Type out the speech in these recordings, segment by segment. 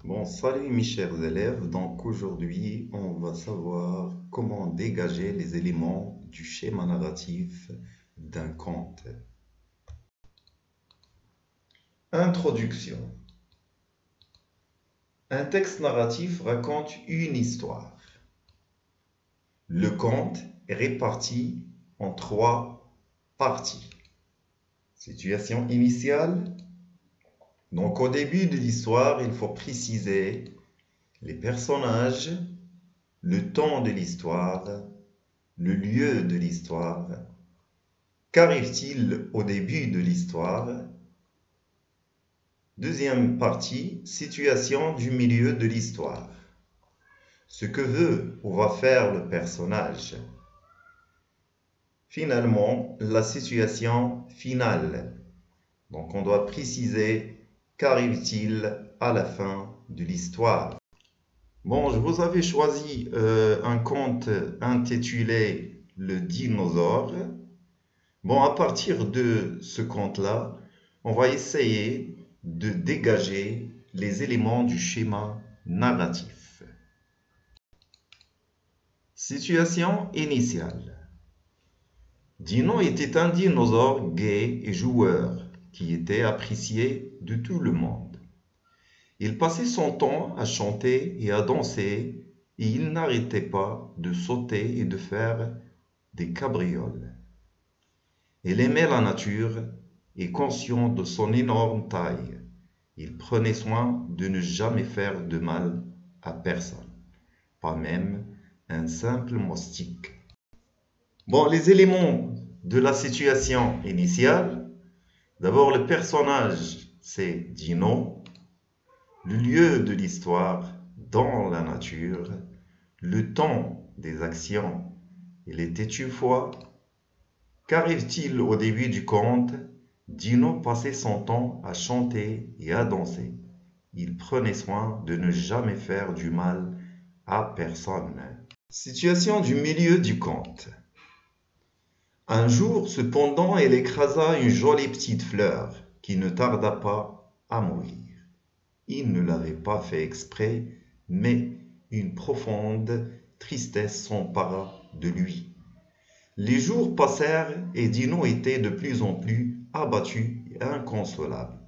Bon, salut mes chers élèves. Donc aujourd'hui, on va savoir comment dégager les éléments du schéma narratif d'un conte. Introduction. Un texte narratif raconte une histoire. Le conte est réparti en trois parties. Situation initiale. Donc au début de l'histoire, il faut préciser les personnages, le temps de l'histoire, le lieu de l'histoire. Qu'arrive-t-il au début de l'histoire? Deuxième partie, situation du milieu de l'histoire. Ce que veut ou va faire le personnage. Finalement, la situation finale. Donc on doit préciser qu'arrive-t-il à la fin de l'histoire. Bon, je vous avais choisi un conte intitulé Le dinosaure. Bon, à partir de ce conte-là, on va essayer de dégager les éléments du schéma narratif. Situation initiale. Dino était un dinosaure gai et joueur qui était apprécié de tout le monde. Il passait son temps à chanter et à danser et il n'arrêtait pas de sauter et de faire des cabrioles. Il aimait la nature et conscient de son énorme taille, il prenait soin de ne jamais faire de mal à personne, pas même un simple moustique. Bon, les éléments de la situation initiale. D'abord, le personnage, c'est Dino. Le lieu de l'histoire, dans la nature. Le temps des actions, il était une fois. Qu'arrive-t-il au début du conte? Dino passait son temps à chanter et à danser. Il prenait soin de ne jamais faire du mal à personne. Situation du milieu du conte. Un jour, cependant, elle écrasa une jolie petite fleur qui ne tarda pas à mourir. Il ne l'avait pas fait exprès, mais une profonde tristesse s'empara de lui. Les jours passèrent et Dino était de plus en plus abattu et inconsolable.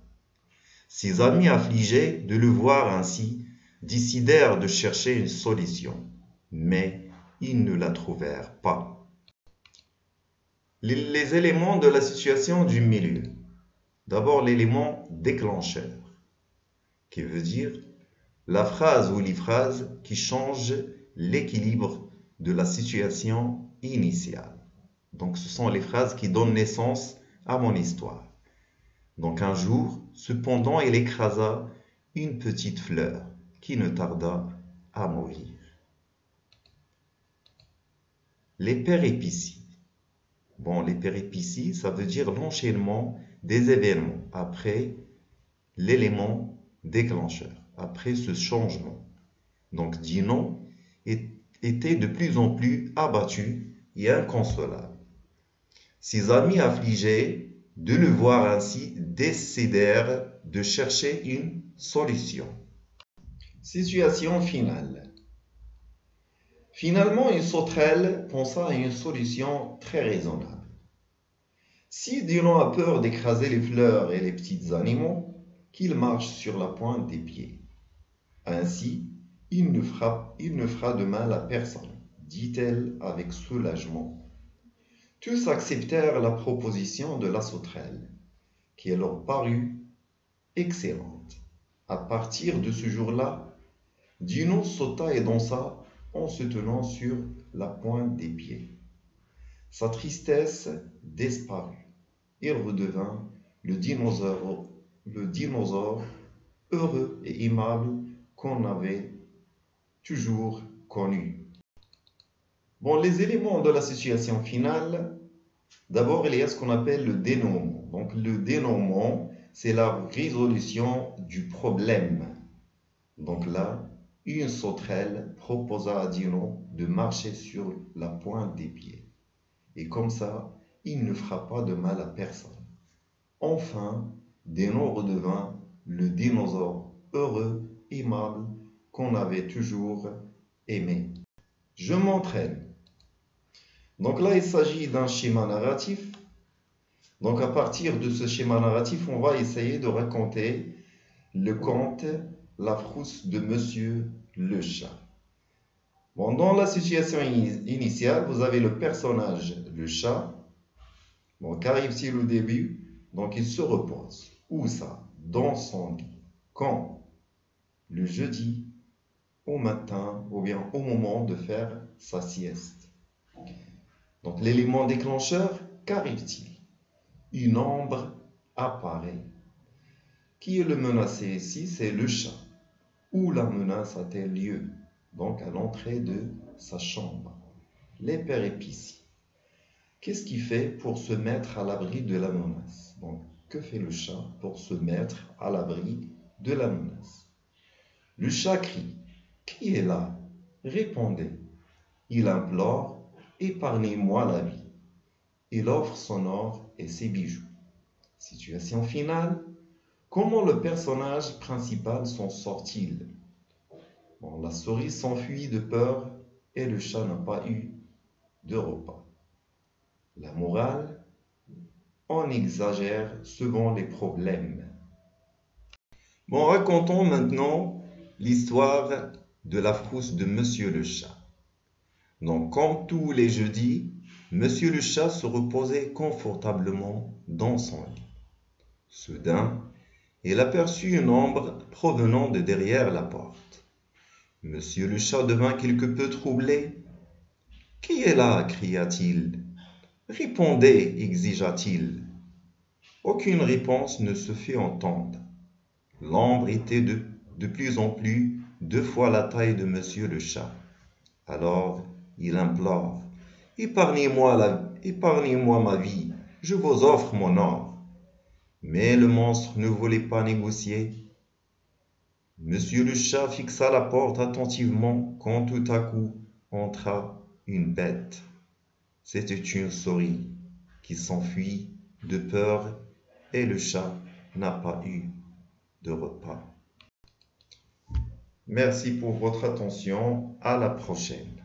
Ses amis affligés de le voir ainsi décidèrent de chercher une solution, mais ils ne la trouvèrent pas. Les éléments de la situation du milieu. D'abord l'élément déclencheur, qui veut dire la phrase ou les phrases qui changent l'équilibre de la situation initiale. Donc ce sont les phrases qui donnent naissance à mon histoire. Donc un jour, cependant, il écrasa une petite fleur qui ne tarda à mourir. Les péripéties. Bon, les péripéties, ça veut dire l'enchaînement des événements après l'élément déclencheur, après ce changement. Donc Dino était de plus en plus abattu et inconsolable. Ses amis affligés de le voir ainsi décidèrent de chercher une solution. Situation finale. Finalement, une sauterelle pensa à une solution très raisonnable. Si Dino a peur d'écraser les fleurs et les petits animaux, qu'il marche sur la pointe des pieds. Ainsi, il ne fera de mal à personne, dit-elle avec soulagement. Tous acceptèrent la proposition de la sauterelle, qui leur parut excellente. À partir de ce jour-là, Dino sauta et dansa en se tenant sur la pointe des pieds. Sa tristesse disparut. Il redevint le dinosaure heureux et aimable qu'on avait toujours connu. Bon, les éléments de la situation finale, d'abord il y a ce qu'on appelle le dénouement. Donc le dénouement, c'est la résolution du problème. Donc là, une sauterelle proposa à Dino de marcher sur la pointe des pieds. Et comme ça, il ne fera pas de mal à personne. Enfin, Dino redevint le dinosaure heureux aimable qu'on avait toujours aimé. Je m'entraîne. Donc là, il s'agit d'un schéma narratif. Donc à partir de ce schéma narratif, on va essayer de raconter le conte La frousse de Monsieur le chat. Bon, dans la situation initiale, vous avez le personnage, le chat. Bon, qu'arrive-t-il au début? Donc il se repose. Où ça? Dans son lit. Quand? Le jeudi, au matin, ou bien au moment de faire sa sieste. Donc l'élément déclencheur, qu'arrive-t-il? Une ombre apparaît. Qui est le menacé ici? C'est le chat. Où la menace a-t-elle lieu? Donc à l'entrée de sa chambre. Les péripéties. Qu'est-ce qu'il fait pour se mettre à l'abri de la menace? Donc que fait le chat pour se mettre à l'abri de la menace? Le chat crie. Qui est là? Répondez. Il implore, épargnez-moi la vie. Il offre son or et ses bijoux. Situation finale. Comment le personnage principal s'en sort-il? Bon, la souris s'enfuit de peur et le chat n'a pas eu de repas. La morale, on exagère selon les problèmes. Bon, racontons maintenant l'histoire de la frousse de Monsieur le chat. Donc, comme tous les jeudis, Monsieur le chat se reposait confortablement dans son lit. Soudain, il aperçut une ombre provenant de derrière la porte. Monsieur le chat devint quelque peu troublé. « Qui est là » cria-t-il. « Répondez » exigea-t-il. Aucune réponse ne se fit entendre. L'ombre était de plus en plus 2 fois la taille de Monsieur le chat. Alors, il implore. « Épargnez-moi ma vie, je vous offre mon or. » Mais le monstre ne voulait pas négocier. Monsieur le chat fixa la porte attentivement quand tout à coup entra une bête. C'était une souris qui s'enfuit de peur et le chat n'a pas eu de repas. Merci pour votre attention. À la prochaine.